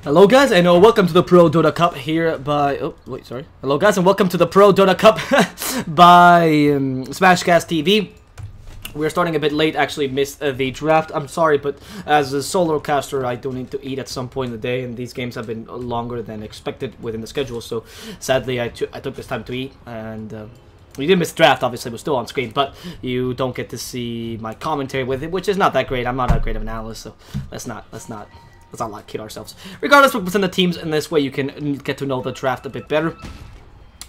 Hello guys, and welcome to the ProDota Cup here by... Oh, wait, sorry. Hello guys, and welcome to the ProDota Cup by Smashcast TV. We're starting a bit late, actually missed the draft. I'm sorry, but as a solo caster, I do need to eat at some point in the day, and these games have been longer than expected within the schedule, so sadly I took this time to eat, and... you didn't miss the draft, obviously, it was still on screen, but you don't get to see my commentary with it, which is not that great. I'm not that great of an analyst, so let's not like kid ourselves. Regardless, we'll present the teams in this way. You can get to know the draft a bit better.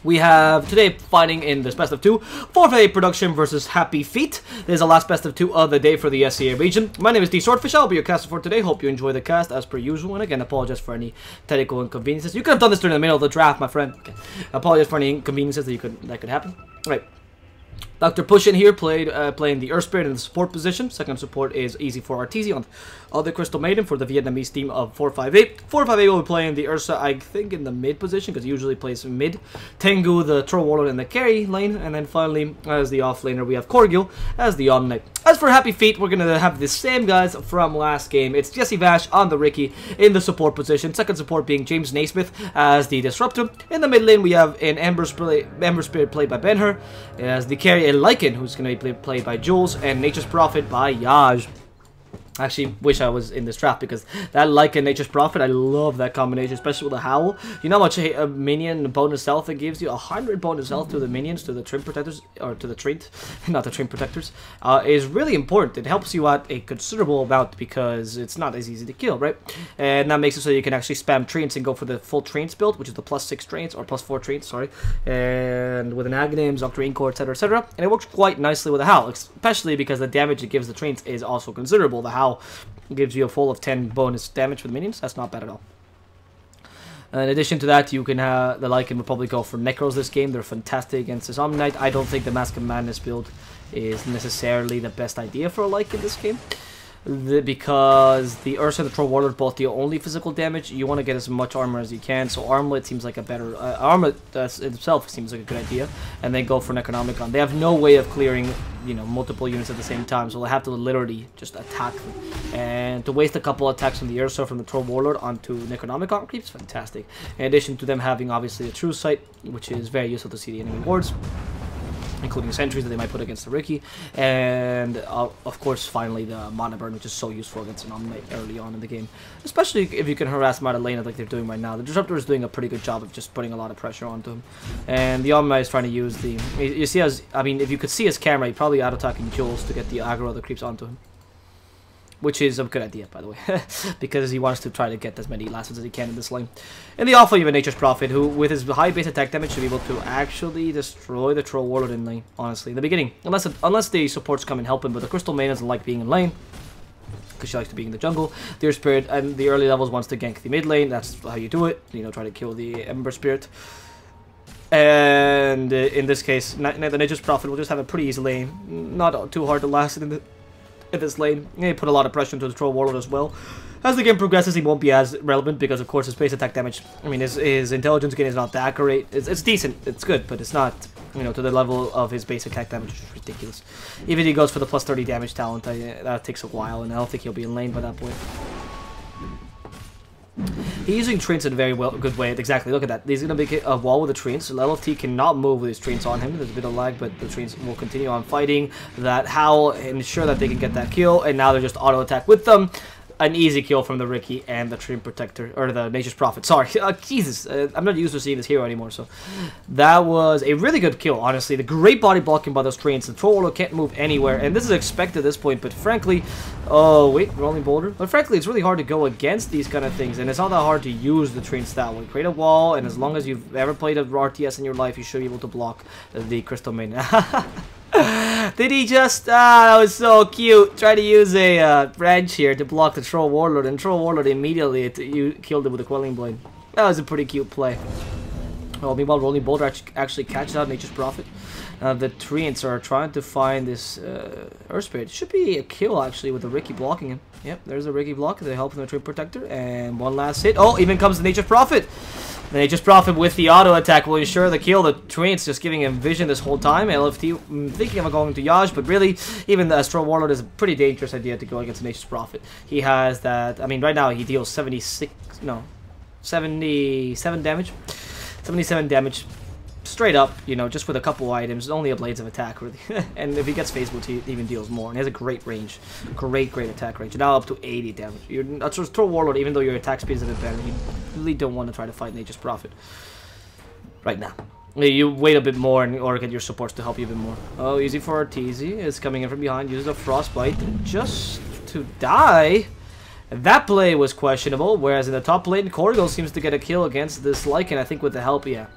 We have today fighting in this best of 2, 4v8 production versus Happy Feet. This is the last best of 2 of the day for the SCA region. My name is DSwordfish. I'll be your caster for today. Hope you enjoy the cast as per usual. And again, apologize for any technical inconveniences. You could have done this during the middle of the draft, my friend. Okay. Apologize for any inconveniences that could happen. All right. Dr. Pushin here playing the Earth Spirit in the support position. Second support is Easy for Arteezy on the Crystal Maiden for the Vietnamese team of 458. 458 will be playing the Ursa, I think, in the mid position, because he usually plays mid. Tengu, the Troll Warlord, in the carry lane. And then finally, as the off laner, we have Korgil as the on knight. As for Happy Feet, we're going to have the same guys from last game. It's Jesse Vash on the Ricky in the support position. Second support being James Naismith as the Disruptor. In the mid lane, we have an Ember Spirit played by Ben-Hur as the carry, a Lycan, who's going to be played by Jules, and Nature's Prophet by Yaj. I actually wish I was in this draft, because that Lycan Nature's Prophet, I love that combination, especially with the Howl. You know how much a minion bonus health it gives you? 100 bonus health to the minions, to the Trim Protectors, or to the Trait, not the Trim Protectors, is really important. It helps you out a considerable amount, because it's not as easy to kill, right? And that makes it so you can actually spam Trains and go for the full Trains build, which is the +6 Trains, or +4 Trains, sorry. And with an Aghanim, Octarine Core, etc., etc. And it works quite nicely with the Howl, especially because the damage it gives the Trains is also considerable. The Howl gives you a full of 10 bonus damage with minions. That's not bad at all. In addition to that, you can have the Lycan will probably go for Necros this game. They're fantastic against the Zombie Knight. I don't think the Mask of Madness build is necessarily the best idea for a Lycan this game. Because the Ursa and the Troll Warlord both deal only physical damage. You want to get as much armor as you can, so Armlet seems like a better... Armlet itself seems like a good idea, and then go for an Necronomicon. They have no way of clearing, you know, multiple units at the same time, so they'll have to literally just attack them. And to waste a couple attacks from the Ursa from the Troll Warlord onto Necronomicon creeps, fantastic. In addition to them having, obviously, the True Sight, which is very useful to see the enemy wards, including sentries that they might put against the Ricky, and of course finally the Mana Burn, which is so useful against an Omnight early on in the game, especially if you can harass him out of lane like they're doing right now. The Disruptor is doing a pretty good job of just putting a lot of pressure onto him, and the Omnight is trying to use the... You see, if you could see his camera, he probably out-attacking Jules to get the aggro that creeps onto him. Which is a good idea, by the way, because he wants to try to get as many last as he can in this lane. In the off lane, you have Nature's Prophet, who, with his high base attack damage, should be able to actually destroy the Troll Warlord in lane, honestly, in the beginning. Unless the supports come and help him, but the Crystal Maiden doesn't like being in lane, because she likes to be in the jungle. The Earth Spirit, and the early levels, wants to gank the mid lane. That's how you do it, you know, try to kill the Ember Spirit. And in this case, the Nature's Prophet will just have a pretty easy lane, not too hard to last in this lane. He put a lot of pressure into the Troll Warlord as well. As the game progresses, he won't be as relevant because, of course, his base attack damage, I mean, his intelligence gain is not that great. It's decent, it's good, but it's not, you know, to the level of his base attack damage, which is ridiculous. Even if he goes for the +30 damage talent, that takes a while, and I don't think he'll be in lane by that point. He's using Trains in a very good way. Exactly, look at that. He's going to make a wall with the Trains. So LFT cannot move with his Trains on him. There's a bit of lag, but the Trains will continue on fighting that Howl, ensure that they can get that kill, and now they're just auto-attack with them. An easy kill from the Ricky and the Trim Protector, or the Nature's Prophet. Sorry, Jesus, I'm not used to seeing this hero anymore, so that was a really good kill, honestly. The great body blocking by those Trains. The Troll Warlord can't move anywhere, and this is expected at this point, but frankly, oh, wait, Rolling Boulder? But frankly, it's really hard to go against these kind of things, and it's not that hard to use the Trains that way. Create a wall, and as long as you've ever played a RTS in your life, you should be able to block the Crystal Maiden. Did he just... that was so cute. Try to use a branch here to block the Troll Warlord, and Troll Warlord immediately you killed it with a Quelling Blade. That was a pretty cute play. Well, meanwhile, Rolling Boulder actually catches out Nature's Prophet. The Treants are trying to find this Earth Spirit. Should be a kill, actually, with the Ricky blocking him. Yep, there's a Ricky block. They help from the Trim Protector. And one last hit. Oh, even comes the Nature's Prophet. The Nature's Prophet with the auto attack will ensure the kill. The Treants just giving him vision this whole time. LFT thinking of going to Yaj, but really, even the Astro Warlord is a pretty dangerous idea to go against the Nature's Prophet. He has that, I mean, right now he deals 76, no, 77 damage. 77 damage. Straight up, you know, just with a couple items, only a Blades of Attack, really. And if he gets Phase Boots, he even deals more. And he has a great range. Great attack range. Now up to 80 damage. That's Troll Warlord, even though your attack speed is a bit better, you really don't want to try to fight Nature's Prophet right now. You wait a bit more or get your supports to help you a bit more. Oh, easy for Arteezy. Is coming in from behind. Uses a Frostbite just to die. That play was questionable. Whereas in the top lane, Corgo seems to get a kill against this Lycan, I think with the help, yeah.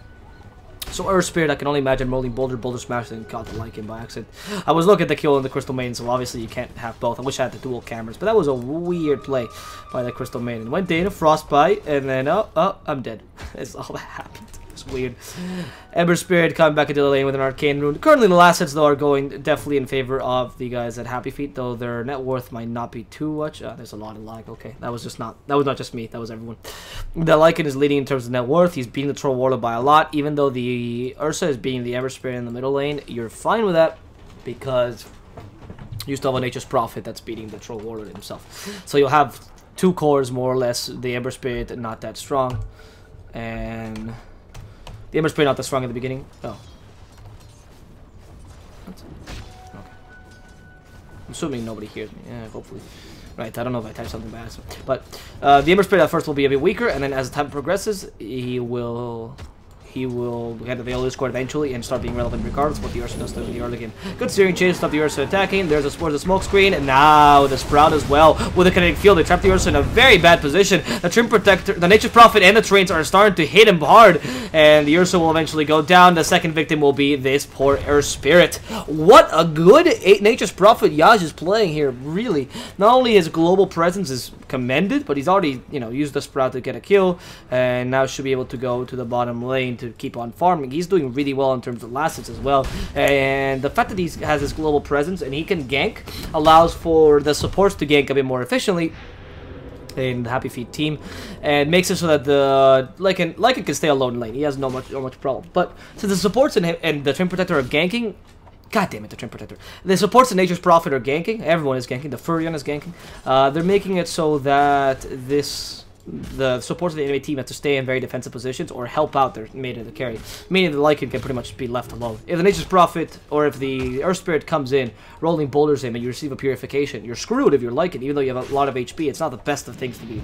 So Earth Spirit, I can only imagine rolling Boulder Smash, and caught the Lycan by accident. I was looking at the kill in the Crystal Maiden, so obviously you can't have both. I wish I had the dual cameras, but that was a weird play by the Crystal Maiden. Went in, a Frostbite, and then, oh, I'm dead. That's all that happened. It's weird. Ember Spirit coming back into the lane with an Arcane Rune. Currently, the last hits, though, are going definitely in favor of the guys at Happy Feet, though their net worth might not be too much. There's a lot of lag. Okay, that was not just me. That was everyone. The Lycan is leading in terms of net worth. He's beating the Troll Warlord by a lot, even though the Ursa is beating the Ember Spirit in the middle lane. You're fine with that because you still have a Nature's Prophet that's beating the Troll Warlord himself. So you'll have two cores, more or less. The Ember Spirit, not that strong. And the Ember Spirit not that strong at the beginning. Oh. Okay. I'm assuming nobody hears me. Yeah, hopefully. Right, I don't know if I typed something bad. But the Ember Spirit at first will be a bit weaker, and then as the time progresses, he will get the Veil Discord eventually and start being relevant regardless of what the Ursa does in the early game. Good steering change, stop the Ursa attacking. There's a smoke screen, and now the Sprout as well with a kinetic field. They trap the Ursa in a very bad position. The Trim Protector, the Nature's Prophet, and the Trains are starting to hit him hard, and the Ursa will eventually go down. The second victim will be this poor Earth Spirit. What a good Nature's Prophet Yaj is playing here, really. Not only his global presence is commended, but he's already, you know, used the Sprout to get a kill, and now should be able to go to the bottom lane to keep on farming. He's doing really well in terms of last hits as well, and the fact that he has this global presence and he can gank allows for the supports to gank a bit more efficiently in the Happy Feet team, and makes it so that the Lycan can stay alone in lane. He has no much problem. But since the supports and the Twin Protector are ganking, god damn it, the Twin Protector. The supports and Nature's Prophet are ganking. Everyone is ganking. The Furion is ganking. They're making it so that the supports of the enemy team have to stay in very defensive positions or help out their mate of the carry. Meaning the Lycan can pretty much be left alone. If the Nature's Prophet or if the Earth Spirit comes in, rolling boulders in, and you receive a purification, you're screwed if you're Lycan, even though you have a lot of HP. It's not the best of things to be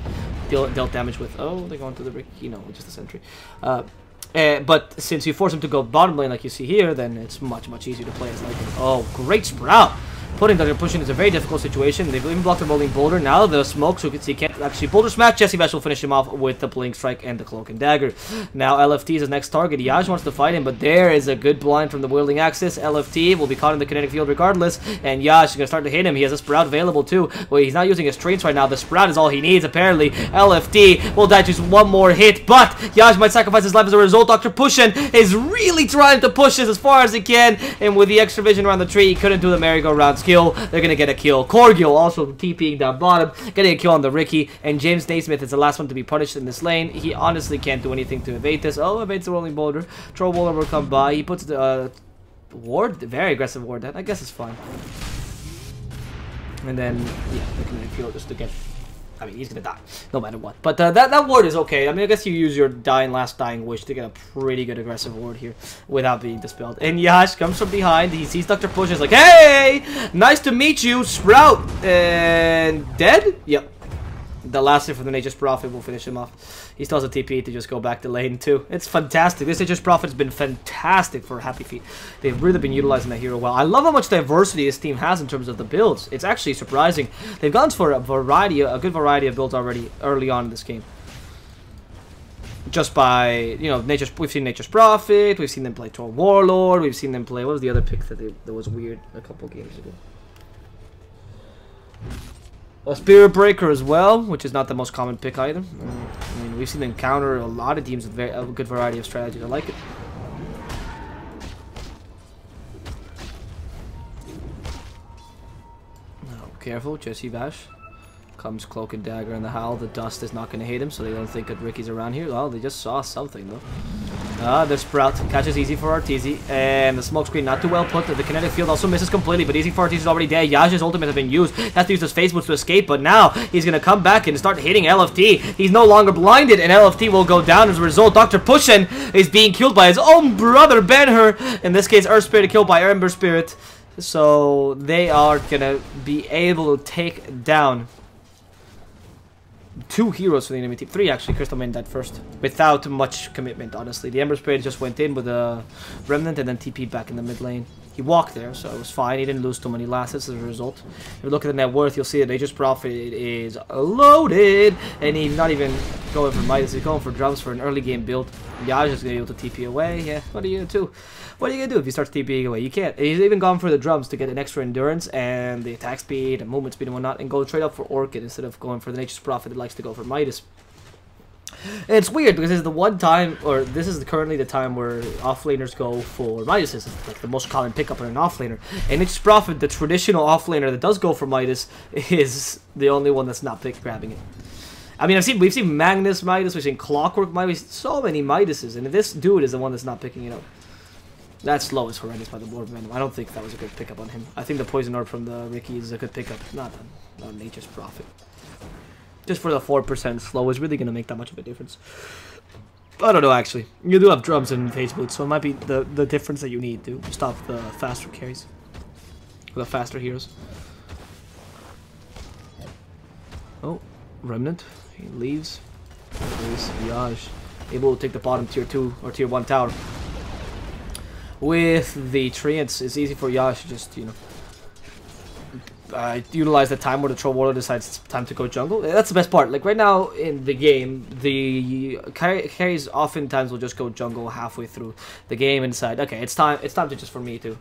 dealt damage with. Oh, they're going to the Ricky. No, just a sentry. But since you force him to go bottom lane like you see here, then it's much easier to play as Lycan. Oh, great Sprout! Putting Dr. Pushing is a very difficult situation. They've even blocked the rolling boulder. Now the smoke, so he can't actually boulder smash. Jesse Vash will finish him off with the Blink Strike and the Cloak and Dagger. Now LFT is his next target. Yaj wants to fight him, but there is a good blind from the Wielding Axis. LFT will be caught in the kinetic field regardless, and Yaj is going to start to hit him. He has a Sprout available too. Well, he's not using his trains right now. The Sprout is all he needs, apparently. LFT will die to just one more hit, but Yaj might sacrifice his life as a result. Dr. Pushin is really trying to push this as far as he can, and with the extra vision around the tree, he couldn't do the merry-go-round skill. They're going to get a kill. Corgil also TPing down bottom, getting a kill on the Ricky, and James Naismith is the last one to be punished in this lane. He honestly can't do anything to evade this. Oh, evades the rolling boulder. Troll Warlord will come by. He puts the ward, very aggressive ward. That I guess is fine. And then yeah, the kinetic field just to get. I mean, he's gonna die no matter what. But that ward is okay. I mean, I guess you use your last dying wish to get a pretty good aggressive ward here without being dispelled. And Yash comes from behind. He sees Dr. Push. He's like, "Hey, nice to meet you, Sprout." And dead. Yep. The last hit from the Nature's Prophet will finish him off. He still has a TP to just go back to lane too. It's fantastic. This Nature's Prophet has been fantastic for Happy Feet. They've really been utilizing that hero well. I love how much diversity this team has in terms of the builds. It's actually surprising. They've gone for a good variety of builds already early on in this game. Just by, you know, we've seen Nature's Prophet, we've seen them play Troll Warlord, we've seen them play, what was the other pick that was weird a couple games ago? A Spirit Breaker as well, which is not the most common pick either. I mean, we've seen them counter a lot of teams with a good variety of strategies. I like it. Oh, careful, Jesse Vash. Comes Cloak and Dagger and the Howl. The dust is not going to hit him, so they don't think that Ricky's around here. Well, they just saw something, though. The Sprout catches easy for Arteezy, and the smoke screen not too well put. The kinetic field also misses completely, but easy for Arteezy is already dead. Yaj's ultimate has been used. He has to use his face boots to escape, but now he's going to come back and start hitting LFT. He's no longer blinded, and LFT will go down as a result. Dr. Pushin is being killed by his own brother, Ben-Hur. In this case, Earth Spirit killed by Ember Spirit. So they are going to be able to take down 2 heroes for the enemy team. 3 actually. Crystal Maiden died first. Without much commitment, honestly. The Ember Spirit just went in with a Remnant and then TP back in the mid lane. He walked there, so it was fine. He didn't lose too many last hits as a result. If you look at the net worth, you'll see that Nature's Prophet is loaded. And he's not even going for Midas. He's going for drums for an early game build. Yaj is going to be able to TP away. Yeah, what are you going to do? What are you going to do if he starts TPing away? You can't. He's even gone for the drums to get an extra endurance and the attack speed and movement speed and whatnot, and go trade up for Orchid instead of going for the Nature's Prophet that likes to go for Midas. And it's weird because this is the one time, or this is currently the time where offlaners go for Midas. It's like the most common pickup in an offlaner. And Nature's Prophet, the traditional offlaner that does go for Midas, is the only one that's not grabbing it. I mean, we've seen Magnus Midas, we've seen Clockwork Midas, so many Midases, and this dude is the one that's not picking it up. That slow is horrendous by the Lord of Venom. I don't think that was a good pickup on him. I think the Poison Orb from the Ricky is a good pickup, not on Nature's Prophet. Just for the 4% slow is really going to make that much of a difference. I don't know, actually. You do have drums and face boots, so it might be the difference that you need to stop the faster carries. The faster heroes. Oh, Remnant. He leaves. There's Yaj. Able to take the bottom tier 2 or tier 1 tower. With the Treants, it's easy for Yaj to just, you know, utilize the time where the Troll Warlord decides it's time to go jungle. That's the best part. Like right now in the game, the carries oftentimes will just go jungle halfway through the game and decide, okay, it's time to just for me to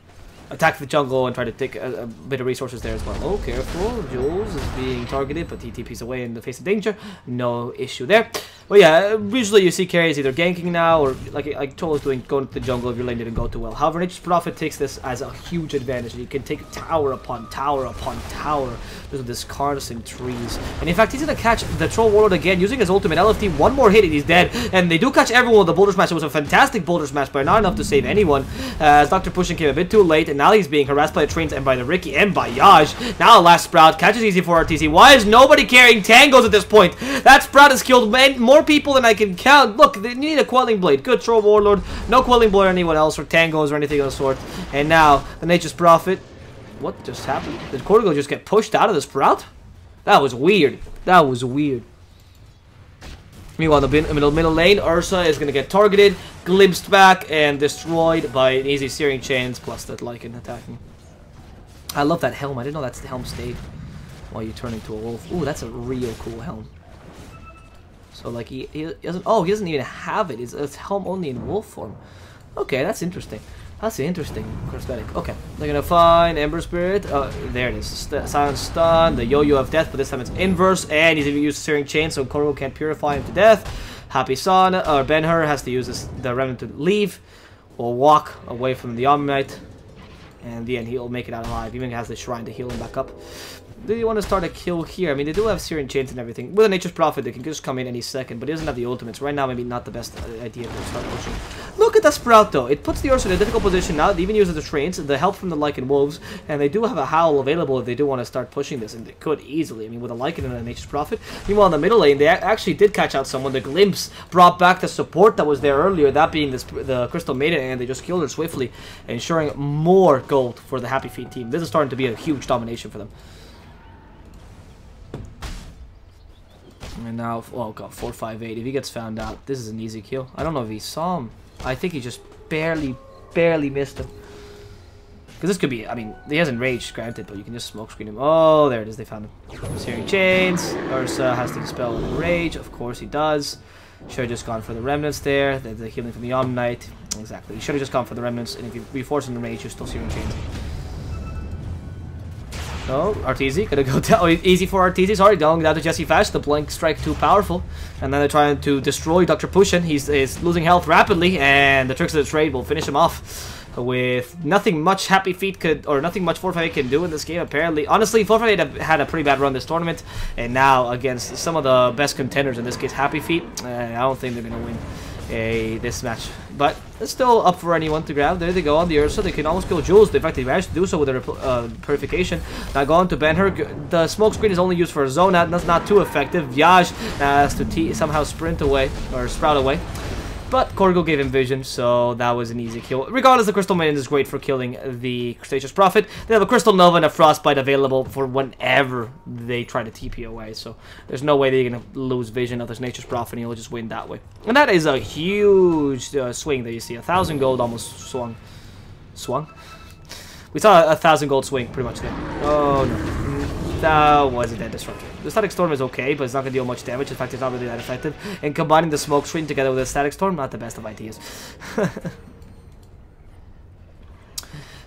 attack the jungle and try to take a bit of resources there as well. Oh, careful. Jules is being targeted, but he TP's away in the face of danger. No issue there. But yeah, usually you see carries either ganking now or like Troll is doing, going to the jungle if your lane didn't go too well. However, Nature's Prophet takes this as a huge advantage. You can take tower upon tower upon tower with this cards and trees. And in fact, he's going to catch the Troll Warlord again using his ultimate LFT. One more hit and he's dead. And they do catch everyone with the Boulder Smash. It was a fantastic Boulder Smash, but not enough to save anyone. As Dr. Pushin came a bit too late, and now he's being harassed by the trains and by the Ricky and by Yaj. Now last Sprout catches easy for RTC. Why is nobody carrying tangos at this point? That Sprout has killed more people than I can count. Look, they need a Quelling Blade. Good Troll Warlord. No Quelling Blade or anyone else, or tangos or anything of the sort. And now the Nature's Prophet. What just happened? Did Cortigo just get pushed out of the Sprout? That was weird. That was weird. Meanwhile, in the middle lane, Ursa is going to get targeted, glimpsed back, and destroyed by an easy Searing Chains plus that Lycan attacking. I love that helm. I didn't know that's the helm state while you turn into a wolf. Ooh, that's a real cool helm. So, like, he doesn't... Oh, he doesn't even have it. It's helm only in wolf form. Okay, that's interesting. That's an interesting prosthetic. Okay, they're gonna find Ember Spirit. There it is. Silent Stun, the Yo-Yo of Death, but this time it's inverse, and he's even used Searing Chain, so Koro can't purify him to death. Happy Son, or Ben-Hur has to use the Remnant to leave, or walk away from the Omnite, and in the end he'll make it out alive. Even has the Shrine to heal him back up. Do you want to start a kill here? I mean, they do have Searing Chains and everything. With a Nature's Prophet, they can just come in any second, but he doesn't have the ultimates. Right now, maybe not the best idea to start pushing. Look at that Sprout, though. It puts the Ursa in a difficult position now. It even uses the Trains, the help from the Lycan Wolves, and they do have a Howl available if they do want to start pushing this, and they could easily. I mean, with a Lycan and a Nature's Prophet. Meanwhile, in the middle lane, they actually did catch out someone. The Glimpse brought back the support that was there earlier, that being the Crystal Maiden, and they just killed her swiftly, ensuring more gold for the Happy Feet team. This is starting to be a huge domination for them. And now, oh god, 458. If he gets found out, this is an easy kill. I don't know if he saw him. I think he just barely missed him. Because this could be, I mean, he hasn't raged, granted, but you can just smoke screen him. Oh, there it is, they found him. Searing Chains. Ursa has to dispel the rage. Of course he does. Should have just gone for the Remnants there. The healing from the Omnite. Exactly. You should have just gone for the Remnants, and if you reforce him the rage, you're still Searing Chains. Oh, Arteezy gonna go down. Oh, easy for Arteezy. Sorry, going down to Jesse Fash. The Blink Strike too powerful. And then they're trying to destroy Dr. Pushin. He's losing health rapidly, and the Tricks of the Trade will finish him off. with nothing much Happy Feet could, or nothing much 458 can do in this game, apparently. Honestly, 458 had a pretty bad run this tournament, and now against some of the best contenders, in this case Happy Feet, I don't think they're going to win this match. But it's still up for anyone to grab. There they go on the Ursa. They can almost kill Jules. In fact, they managed to do so with their purification. Now go on to Ben her. The smoke screen is only used for a zone out, and that's not too effective. Vyaj has to somehow sprint away, or sprout away. But Korgo gave him vision, so that was an easy kill. Regardless, the Crystal Maiden is great for killing the Crustaceous Prophet. They have a Crystal Nova and a Frostbite available for whenever they try to TP away. So there's no way they're going to lose vision of this Nature's Prophet, and he'll just win that way. And that is a huge swing that you see. 1,000 gold almost swung. Swung? We saw a 1,000 gold swing pretty much there. Oh no. That wasn't that disruptive. The Static Storm is okay, but it's not going to deal much damage. In fact, it's not really that effective. And combining the Smoke Screen together with a Static Storm, not the best of ideas.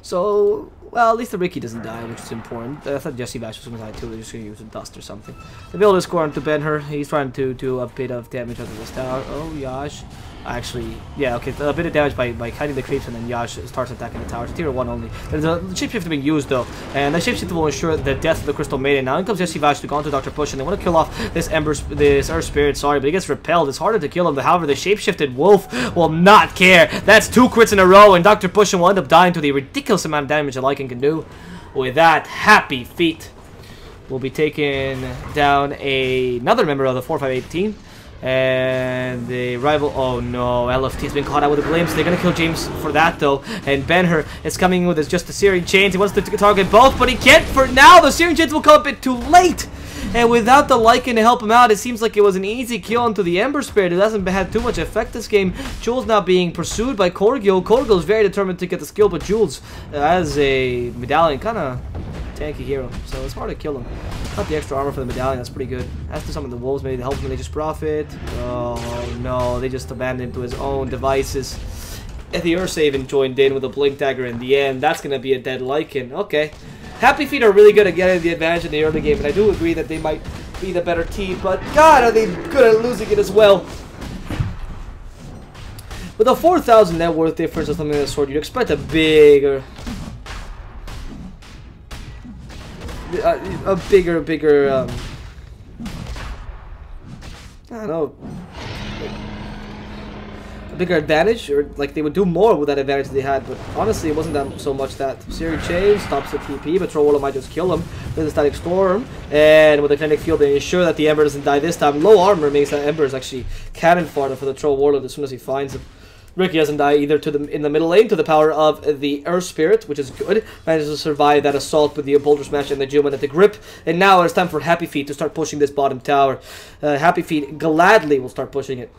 So, well, at least the Ricky doesn't die, which is important. I thought Jesse Bash was going to die too. They're just going to use a Dust or something. The build is scoring to Ben her. He's trying to do a bit of damage onto this tower. Oh, Yash. Actually, yeah, okay, a bit of damage by kiting the creeps, and then Yash starts attacking the towers. Tier 1 only. There's a shapeshifter being used though, and the shapeshifter will ensure the death of the Crystal Maiden. Now in comes Jesse Vash to go on to Dr. Push, and they want to kill off this Earth Spirit, sorry, but he gets repelled. It's harder to kill him. However, the shapeshifted wolf will not care. That's 2 crits in a row, and Dr. Push will end up dying to the ridiculous amount of damage that Lycan can do. With that, Happy Feet will be taking down another member of the 458 team. And the rival, oh no, LFT has been caught out with a glimpse. They're gonna kill James for that though. And Ben-Hur is coming with just the Searing Chains. He wants to target both, but he can't for now. The Searing Chains will come a bit too late. And without the Lycan to help him out, it seems like it was an easy kill onto the Ember Spirit. It hasn't had too much effect this game. Jules now being pursued by Korgil. Korgil is very determined to get the skill, but Jules, as a medallion, kind of tanky hero, so it's hard to kill him. Got the extra armor for the medallion, that's pretty good. As to some of the wolves, maybe to help him, they just profit. Oh no, they just abandoned him to his own devices. And the Ursaven joined in with a Blink Dagger in the end. That's gonna be a dead Lycan. Okay. Happy Feet are really good at getting the advantage in the early game, and I do agree that they might be the better team, but God, are they good at losing it as well. With a 4,000 net worth difference or something of the sort, you'd expect a bigger I don't know, a bigger advantage, or like they would do more with that advantage they had, but honestly it wasn't that so much that. Searing Chain stops the TP, but Troll might just kill him with a Static Storm, and with the Kinetic Field they ensure that the Ember doesn't die this time. Low armor makes that Ember is actually cannon fodder for the Troll Warlord as soon as he finds him. Ricky doesn't die either in the middle lane to the power of the Earth Spirit, which is good. Manages to survive that assault with the Boulder Smash and the Juman at the grip. And now it's time for Happy Feet to start pushing this bottom tower. Happy Feet gladly will start pushing it,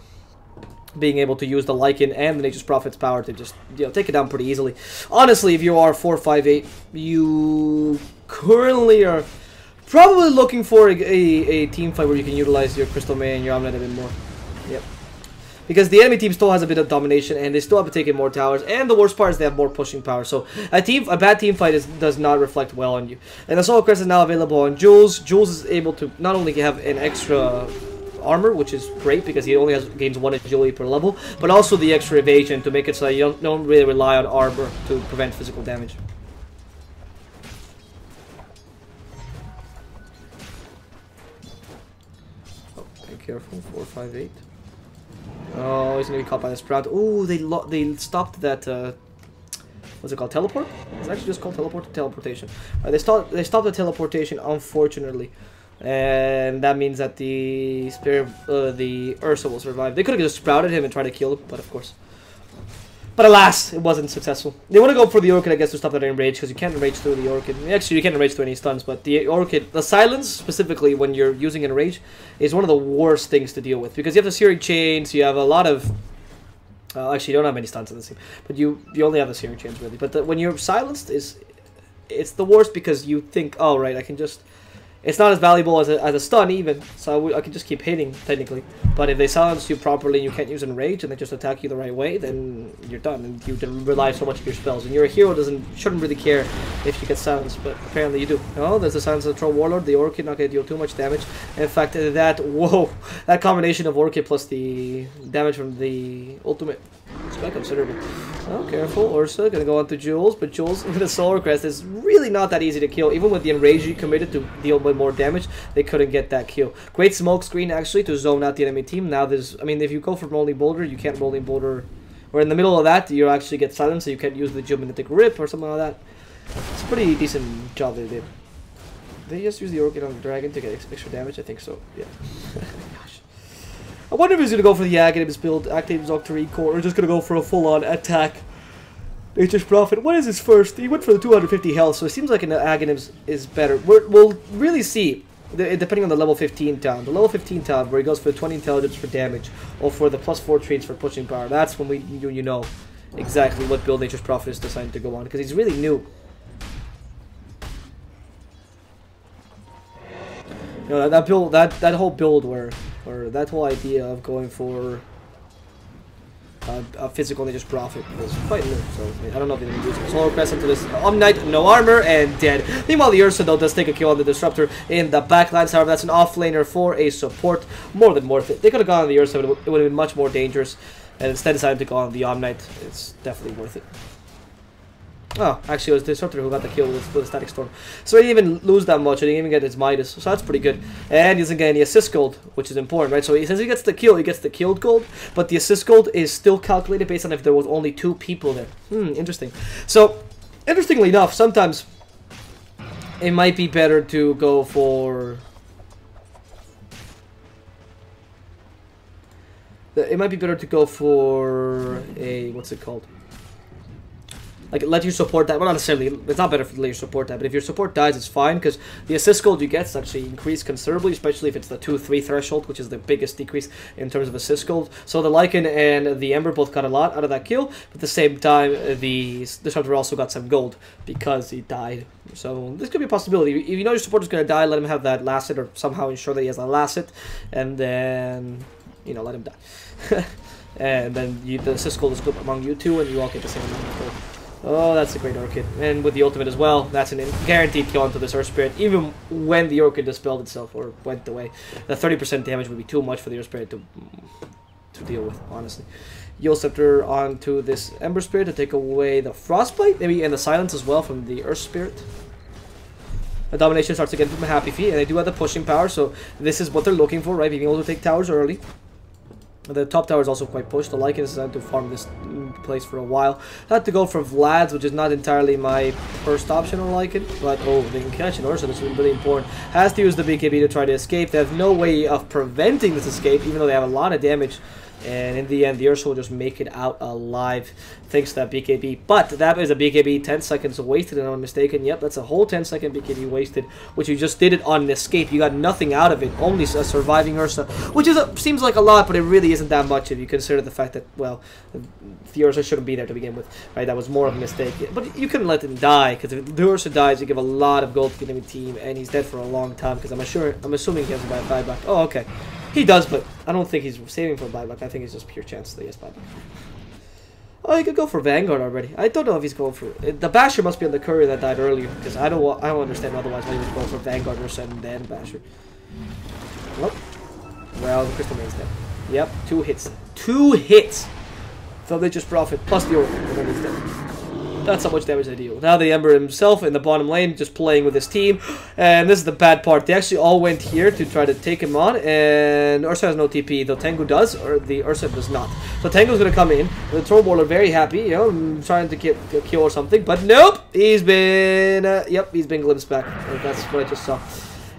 being able to use the Lycan and the Nature's Prophet's power to just, you know, take it down pretty easily. Honestly, if you are 458, you currently are probably looking for a team fight where you can utilize your Crystal May and your Omnet a bit more. Yep. Because the enemy team still has a bit of domination, and they still have to take in more towers, and the worst part is they have more pushing power. So a bad team fight does not reflect well on you. And the Soul Crest is now available on Jules. Jules is able to not only have an extra armor, which is great because he only gains 1 agility per level, but also the extra evasion to make it so that you don't really rely on armor to prevent physical damage. Oh, be careful, 458. Oh, he's gonna be caught by the Sprout. Oh, they stopped that. What's it called? Teleport? It's actually just called teleportation. They stopped the teleportation, unfortunately, and that means that the spirit, the Ursa will survive. They could have just sprouted him and tried to kill him, but of course. But alas, it wasn't successful. They want to go for the Orchid, I guess, to stop that enrage, because you can't enrage through the Orchid. Actually, you can't enrage through any stuns, but the Orchid, the silence, specifically when you're using enrage, is one of the worst things to deal with. Because you have the Searing Chains, you have a lot of... actually, you don't have any stuns in this team, but you only have the Searing Chains, really. But when you're silenced, it's the worst because you think, oh, right, I can just... It's not as valuable as a stun, even, so I can just keep hitting, technically. But if they silence you properly and you can't use enrage and they just attack you the right way, then you're done, and you can rely so much on your spells. And your hero shouldn't really care if you get silenced, but apparently you do. Oh, there's the silence of the Troll Warlord. The Orchid not going to deal too much damage. In fact, that combination of Orchid plus the damage from the ultimate It's quite considerable. Oh, careful. Ursa gonna go on to Jules, but Jules with a Solar Crest is really not that easy to kill. Even with the Enrage he committed to deal with more damage, they couldn't get that kill. Great smoke screen actually to zone out the enemy team. Now there's, I mean, if you go for Rolling Boulder, you can't Rolling Boulder, or in the middle of that, you actually get silenced, so you can't use the Geomagnetic Rip or something like that. It's a pretty decent job they did. They just use the Orchid on the Dragon to get extra damage? I think so, yeah. Gosh. I wonder if he's going to go for the Aghanims build, activate his Octarine Core, or just going to go for a full-on attack. Nature's Prophet. What is his first? He went for the 250 health, so it seems like an Aghanims is better. We'll really see, depending on the level 15 town. The level 15 town, where he goes for the 20 intelligence for damage, or for the +4 traits for pushing power. That's when you know exactly what build Nature's Prophet is deciding to go on, because he's really new. You know, that build, that whole build or that whole idea of going for a physical Nature's Prophet was quite new. So I don't know if they're going to use it. Solar Crest into this Omnite, no armor, and dead. Meanwhile, the Ursa though does take a kill on the Disruptor in the backlines. However, that's an offlaner for a support. More than worth it. They could have gone on the Ursa, but it would have been much more dangerous. And instead decided to go on the Omnite. It's definitely worth it. Oh, actually it was the Disruptor who got the kill with the Static Storm. So he didn't even lose that much, he didn't even get his Midas, so that's pretty good. And he doesn't get any assist gold, which is important, right? So since he gets the kill, he gets the killed gold, but the assist gold is still calculated based on if there was only 2 people there. Interesting. So, interestingly enough, sometimes it might be better to go for... It might be better to go for a... what's it called? Like, let your support die. Well, not necessarily. It's not better to let your support die, but if your support dies, it's fine, because the assist gold you get is actually increased considerably, especially if it's the 2-3 threshold, which is the biggest decrease in terms of assist gold. So the Lycan and the Ember both got a lot out of that kill, but at the same time, the Disruptor also got some gold because he died. So this could be a possibility. If you know your support is going to die, let him have that last hit, or somehow ensure that he has that last hit, and then, you know, let him die. And then the assist gold is split among you two, and you all get the same amount of gold. Oh, that's a great Orchid. And with the ultimate as well, that's a guaranteed kill onto this Earth Spirit, even when the Orchid dispelled itself or went away. The 30% damage would be too much for the Earth Spirit to deal with, honestly. Yield Scepter onto this Ember Spirit to take away the Frostbite, maybe, and the Silence as well from the Earth Spirit. The Domination starts to get them a happy feet, and they do have the pushing power, so this is what they're looking for, right? Being able to take towers early. The top tower is also quite pushed. The Lycan is designed to farm this place for a while. I had to go for Vlad's, which is not entirely my first option on Lycan, but oh, they can catch an Ursa, that's really important. Has to use the BKB to try to escape. They have no way of preventing this escape, even though they have a lot of damage. And in the end, the Ursa will just make it out alive thanks to that BKB. But that is a BKB 10 seconds wasted, and I'm mistaken. Yep, that's a whole 10-second BKB wasted, which you just did it on an escape. You got nothing out of it, only a surviving Ursa, which is seems like a lot, but it really isn't that much if you consider the fact that, well, the Ursa shouldn't be there to begin with. Right, that was more of a mistake. But you couldn't let him die, because if the Ursa dies, you give a lot of gold to the enemy team, and he's dead for a long time, because I'm assuming he has a buyback. Oh, okay. He does, but I don't think he's saving for buyback. I think it's just pure chance that he has buyback. Oh, he could go for Vanguard already. I don't know if he's going for... The Basher must be on the courier that died earlier, because I don't understand otherwise why he was going for Vanguard or and then Basher. Well, the Crystal Main's dead. Yep, 2 hits. 2 hits! So they just profit, plus the Oracle, and then he's dead. That's how much damage they deal. Now the Ember himself in the bottom lane, just playing with his team. And this is the bad part. They actually all went here to try to take him on. And Ursa has no TP, though Tengu does, or the Ursa does not. So Tengu's going to come in. The Trollborn very happy, you know, trying to get a kill or something. But nope! He's been... yep, he's been glimpsed back. That's what I just saw.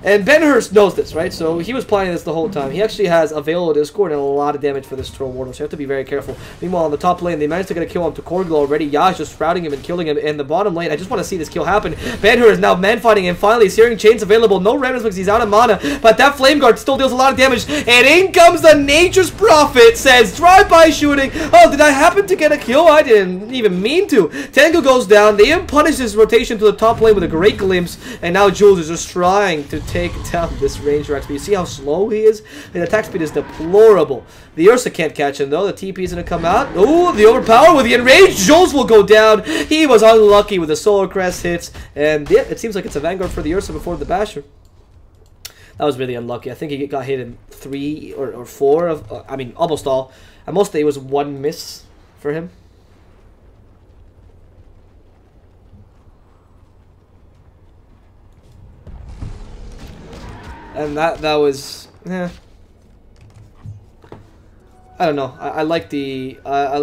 And Ben-Hur knows this, right? So he was playing this the whole time. He actually has available Discord and a lot of damage for this Troll Warden, so you have to be very careful. Meanwhile, on the top lane, they managed to get a kill onto Korglo already. Yash just sprouting him and killing him. In the bottom lane, I just want to see this kill happen. Ben-Hur is now man-fighting, and finally, Searing Chain's available. No remnants because he's out of mana, but that Flame Guard still deals a lot of damage. And in comes the Nature's Prophet, says, drive-by shooting. Oh, did I happen to get a kill? I didn't even mean to. Tengu goes down. They punish his rotation to the top lane with a great glimpse, and now Jules is just trying to take down this range Rex, but you see how slow he is? His attack speed is deplorable. The Ursa can't catch him though. The TP is going to come out. Oh, the overpower with the enraged Jules will go down. He was unlucky with the Solar Crest hits, and yeah, it seems like it's a Vanguard for the Ursa before the Basher. That was really unlucky. I think he got hit in 3 or 4 of, I mean, almost all. At most, it was 1 miss for him. And that was, I don't know. I like the I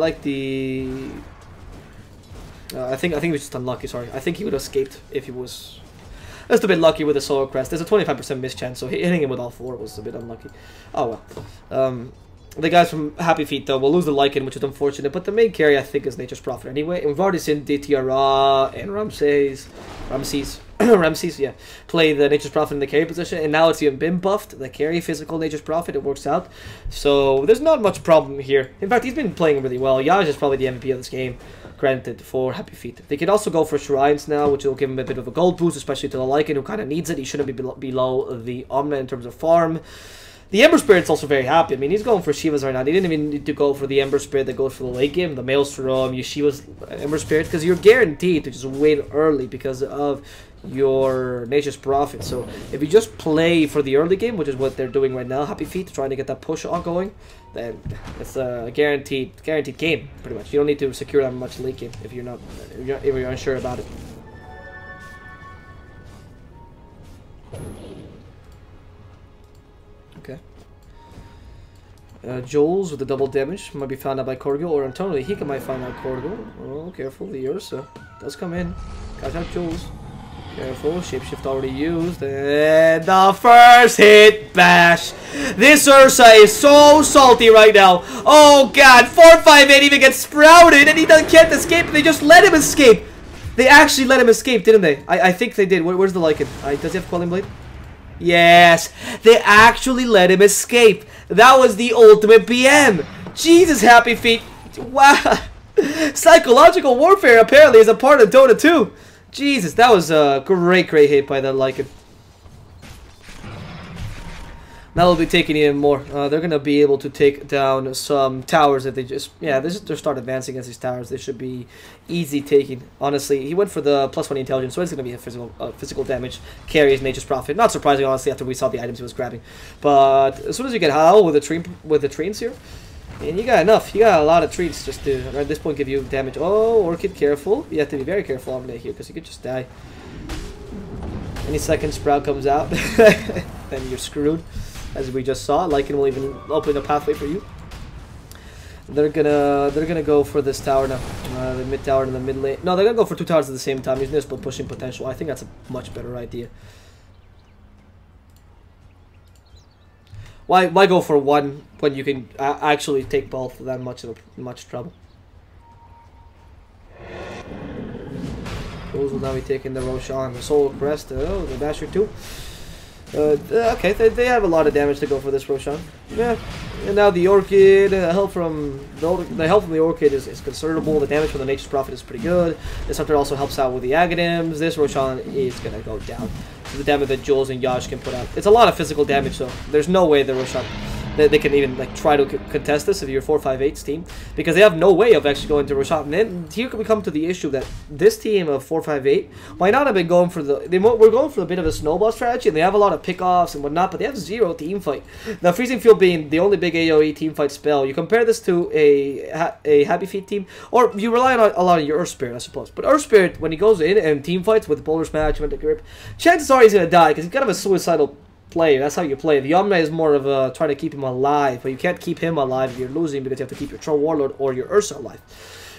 think he was just unlucky. Sorry, I think he would have escaped if he was just a bit lucky with the Solar Crest. There's a 25% miss chance, so hitting him with all 4 was a bit unlucky. Oh well. The guys from Happy Feet though will lose the Lycan, which is unfortunate. But the main carry I think is Nature's Prophet anyway. And we've already seen DTRA and Ramses, yeah, play the Nature's Prophet in the carry position, and now it's even been buffed. The carry physical Nature's Prophet, it works out. So there's not much problem here. In fact, he's been playing really well. Yaj is probably the MVP of this game, granted, for Happy Feet. They could also go for Shrines now, which will give him a bit of a gold boost, especially to the Lycan, who kind of needs it. He shouldn't be below the Omna in terms of farm. The Ember Spirit's also very happy. I mean, he's going for Shivas right now. He didn't even need to go for the Ember Spirit that goes for the late game, the Maelstrom, Yeshiva's Ember Spirit, because you're guaranteed to just win early because of your Nature's Prophet. So if you just play for the early game, which is what they're doing right now, Happy Feet, trying to get that push on going, then it's a guaranteed game, pretty much. You don't need to secure that much late game if you're unsure about it. Okay. Jules with the double damage might be found out by Korgil, or internally he might find out Korgil. Oh, careful, the Ursa does come in. Catch out Jules. Careful, shapeshift already used, and the first hit bash. This Ursa is so salty right now. Oh god, 458 even gets sprouted, and he can't escape. They just let him escape. They actually let him escape, didn't they? I think they did. Where's the Lycan? Does he have Quelling Blade? Yes, they actually let him escape. That was the ultimate BM. Jesus, Happy Feet. Wow. Psychological warfare apparently is a part of Dota 2. Jesus, that was a great hit by that Lycan. Now they'll be taking even more. They're going to be able to take down some towers if they just... Yeah, they start advancing against these towers. They should be easy taking. Honestly, he went for the +1 intelligence, so it's going to be a physical damage. Carries Nature's Prophet. Not surprising, honestly, after we saw the items he was grabbing. But as soon as you get Howl with the trains here, and you got enough. You got a lot of treats just to, at this point, give you damage. Oh, Orchid, careful. You have to be very careful on here, because you could just die. Any second Sprout comes out, then you're screwed. As we just saw, Lycan will even open a pathway for you. They're gonna go for this tower now, the mid tower and the mid lane. No, they're gonna go for 2 towers at the same time, using their split pushing potential. I think that's a much better idea. Why go for one when you can actually take both without much trouble? Those will now be taking the Roshan, the Solar Crest, the Basher too. Okay, they have a lot of damage to go for this Roshan. Yeah, and now the Orchid, help from the Orchid is considerable. The damage from the Nature's Prophet is pretty good. This Hunter also helps out with the Aghanim's. This Roshan is gonna go down. The damage that Jules and Yash can put out. It's a lot of physical damage, so there's no way the Roshan they can even like try to contest this if you're 458's team, because they have no way of actually going to Roshan. And then here we come to the issue that this team of 458 might not have been going for we're going for a bit of a snowball strategy, and they have a lot of pickoffs and whatnot, but they have 0 team fight. Now Freezing Field being the only big AoE team fight spell, you compare this to a Happy Feet team, or you rely on a lot on your Earth Spirit, I suppose. But Earth Spirit, when he goes in and team fights with Boulder Smash and Grip, chances are he's gonna die because he's kind of a suicidal player. That's how you play. The Omna is more of a trying to keep him alive, but you can't keep him alive if you're losing, because you have to keep your Troll Warlord or your Ursa alive.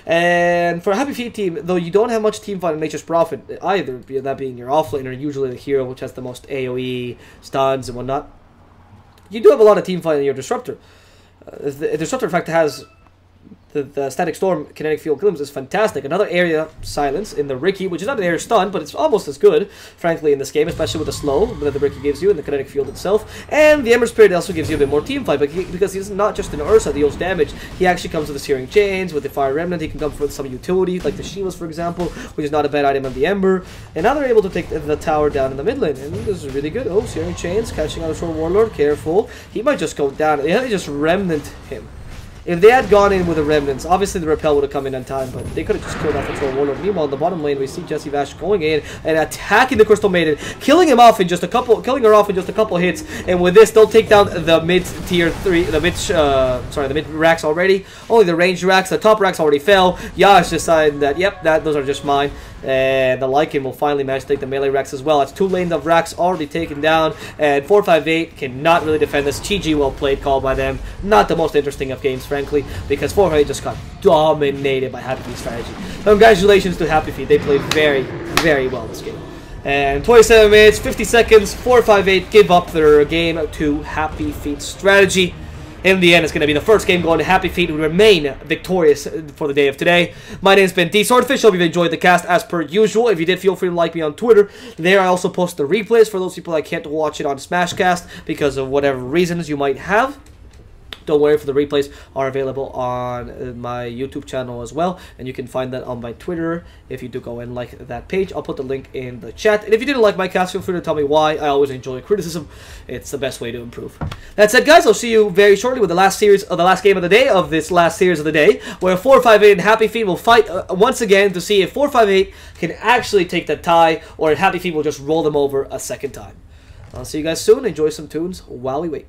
And for a Happy Feet team, though you don't have much team fight in Nature's Prophet either, that being your offlaner, usually the hero which has the most AoE, stuns and whatnot, you do have a lot of team fight in your Disruptor. The Disruptor in fact has the Static Storm Kinetic Field Glimpse is fantastic. Another area silence in the Ricky, which is not an area stun, but it's almost as good, frankly, in this game, especially with the slow that the Ricky gives you and the Kinetic Field itself. And the Ember Spirit also gives you a bit more team fight, because he's not just an Ursa that deals damage. He actually comes with the Searing Chains, with the Fire Remnant. He can come with some utility, like the Shivas, for example, which is not a bad item of the Ember. And now they're able to take the tower down in the mid lane, and this is really good. Oh, Searing Chains, catching out a Troll Warlord, careful. He might just go down. He just Remnant him. If they had gone in with the Remnants, obviously the Repel would have come in on time, but they could have just killed off the Troll Warlord. Meanwhile, in the bottom lane, we see Jesse Vash going in and attacking the Crystal Maiden, killing her off in just a couple hits. And with this, they'll take down the mid tier 3, the mid racks already. Only the ranged racks, the top racks already fell. Yash decided that, yep, those are just mine. And the Lycan will finally manage to take the melee racks as well. That's 2 lanes of racks already taken down, and 458 cannot really defend this. GG, well played call by them. Not the most interesting of games, frankly, because 458 just got dominated by Happy Feet's strategy. Congratulations to Happy Feet. They played very, very well this game. And 27 minutes, 50 seconds, 458 give up their game to Happy Feet's strategy. In the end, it's going to be the first game going to Happy Feet, who remain victorious for the day of today. My name's been DSwordfish. Hope you've enjoyed the cast as per usual. If you did, feel free to like me on Twitter. There, I also post the replays for those people that can't watch it on Smashcast because of whatever reasons you might have. Don't worry, for the replays are available on my YouTube channel as well, and you can find that on my Twitter if you do go and like that page. I'll put the link in the chat. And if you didn't like my cast, feel free to tell me why. I always enjoy criticism. It's the best way to improve. That said, guys, I'll see you very shortly with the last game of the day of this last series of the day, where 458 and Happy Feet will fight once again to see if 458 can actually take the tie, or if Happy Feet will just roll them over a second time. I'll see you guys soon. Enjoy some tunes while we wait.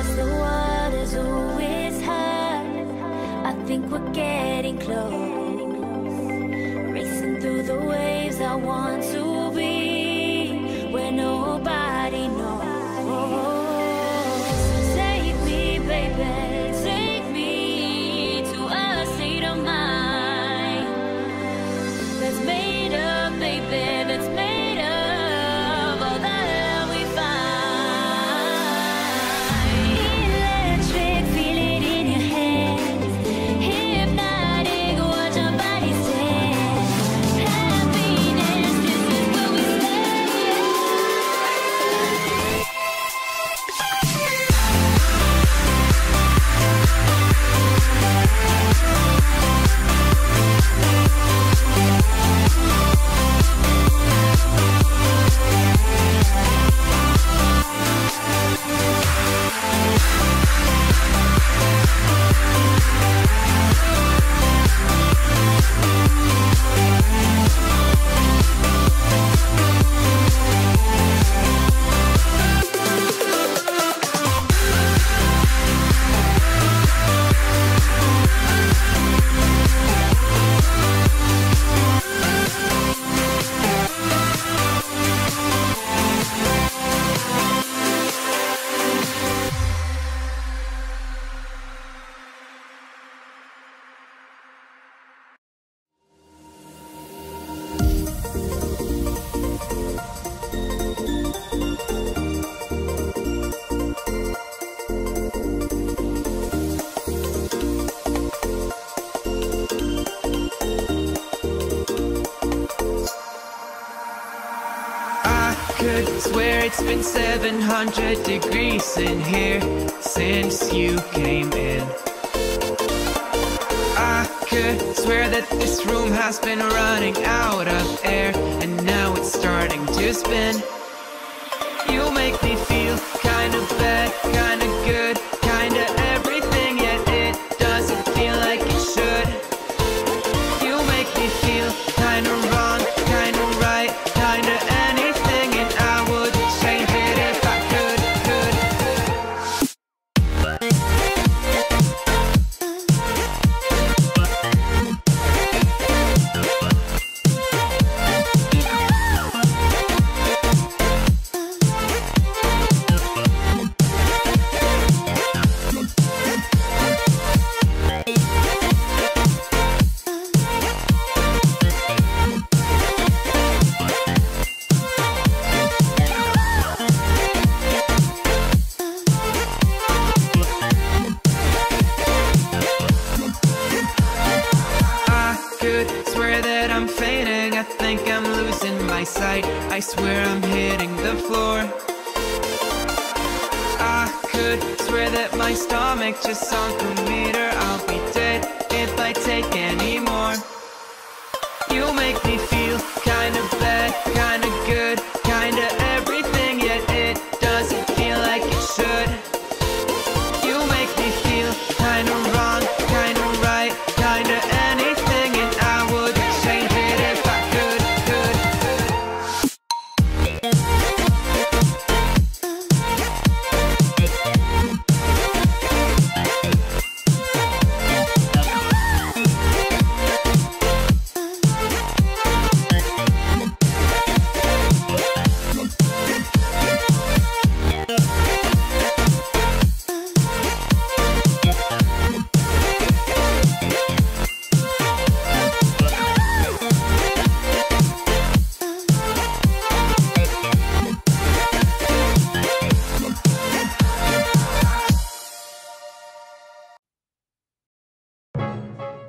Cause the water's always high. I think we're getting close. Racing through the waves, I want to be where nobody knows. Take me, baby, take me to a state of mind that's made up, baby, that's made of all that we find. Electric, feel it in your hands. Hypnotic, watch our bodies dance. Happiness, this is where we could swear it's been 700 degrees in here since you came in. I could swear that this room has been running out of air, and now it's starting to spin. You make me feel kinda bad, kinda good, kinda everything, yet it doesn't feel like it should. You make me feel kinda wrong, kinda right, kinda anything, and I would change it if I could. Swear that I'm fainting, I think I'm losing my sight, I swear I'm hitting the floor. I could swear that my stomach just sunk a meter. I'll be dead if I take any more. You make me feel kinda bad, kinda good, kinda everything, yet it doesn't feel like it should. You make me feel kinda wrong, kinda right, kinda anything, and I would change it if I could.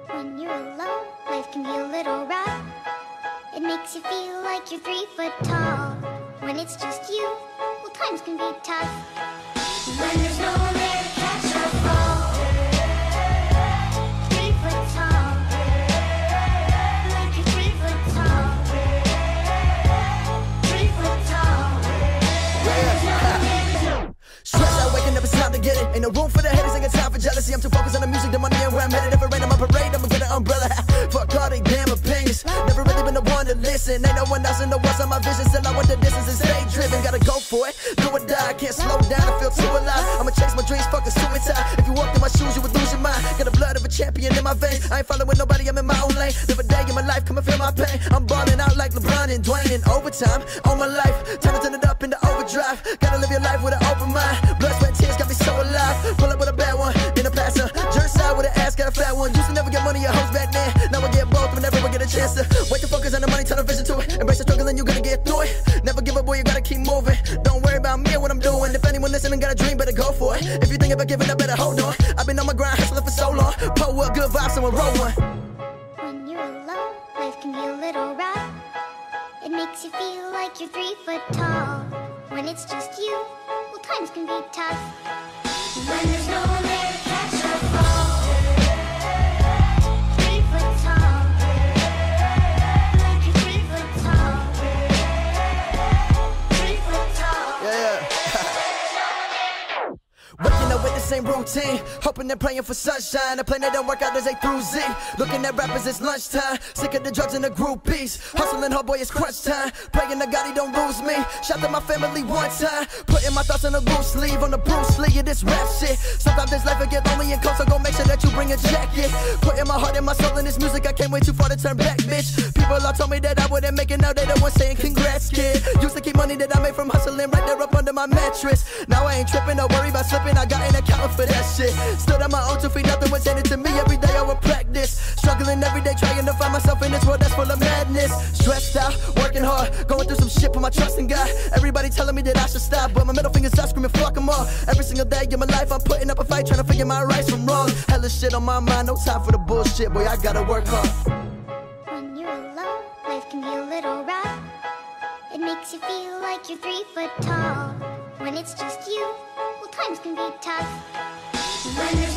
When you're alone, life can be a little rough. It makes you feel like you're 3 foot tall. When it's just you, well, times can be tough. When there's no one there to catch or fall. 3 foot tall. Like you're 3 foot tall. 3 foot tall. When there's no one there to Stress out, waking up, it's time to get it. Ain't no room for the haters, ain't got time for jealousy. I'm too focused on the music, the money, and where I'm headed. If it rain on my parade, I'ma get an umbrella. Fuck all they damn opinions. distance. Never really been the one to listen. Ain't no one else in the world on my vision. Still I want the distance and stay driven. Gotta go for it, do or die. I can't slow down, I feel too alive. I'ma chase my dreams, fuck a suicide. If you walked in my shoes, you would lose your mind. Got the blood of a champion in my veins. I ain't following nobody, I'm in my own lane. Live a day in my life, come and feel my pain. I'm balling out like LeBron and Dwayne in overtime. On my life, time to turn it up into overdrive. Gotta live your life with an open mind. Blood, sweat, tears got me so alive. Pull up with a bad one in a passer. Jerk side with an ass, got a fat one. Used to never get money, your hoes back then. Now I get both whenever I get a chance to. Wait to focus on the money, turn the vision to it. Embrace the struggle and you gonna get through it. Never give up, boy, you gotta keep moving. Don't worry about me or what I'm doing. If anyone listening got a dream, better go for it. If you think about giving up, better hold on. I've been on my grind, hustling for so long. Pull up, good vibes, someone roll one. When you're alone, life can be a little rough. It makes you feel like you're 3 foot tall. When it's just you, well, times can be tough. When there's no one there to catch your fall. 3 foot tall. Like you're 3 foot tall. 3 foot tall. Yeah. Waking up with the same routine, hoping and praying for sunshine. The plan that don't work out as A through Z. Looking at rappers, it's lunchtime. Sick of the drugs and the groupies. Hustling hard, boy, it's crunch time. Praying to God he don't lose me. Shout to my family one time. Putting my thoughts on a loose sleeve, on the Bruce Lee of this rap shit. Sometimes this life will get lonely and cold, so go make sure that you bring a jacket. Putting my heart and my soul in this music, I can't wait too far to turn back, bitch. People all told me that I wouldn't make it, now they the ones saying congrats, kid. Used to keep money that I made from hustling right there up under my mattress. Now I ain't tripping, don't worry about slipping, I got an accountant for that shit. Stood on my own 2 feet, nothing was handed to me. Every day I would practice, struggling every day, trying to find myself in this world that's full of madness. Stressed out, working hard, going through some shit, put my trust in God. Everybody telling me that I should stop, but my middle finger's up, screaming fuck them all. Every single day of my life I'm putting up a fight, trying to figure my rights from wrong. Hella shit on my mind, no time for the bullshit, boy, I gotta work hard. When you're alone, life can be a little rough. It makes you feel like you're 3 foot tall. When it's just you, well, times can be tough. When there's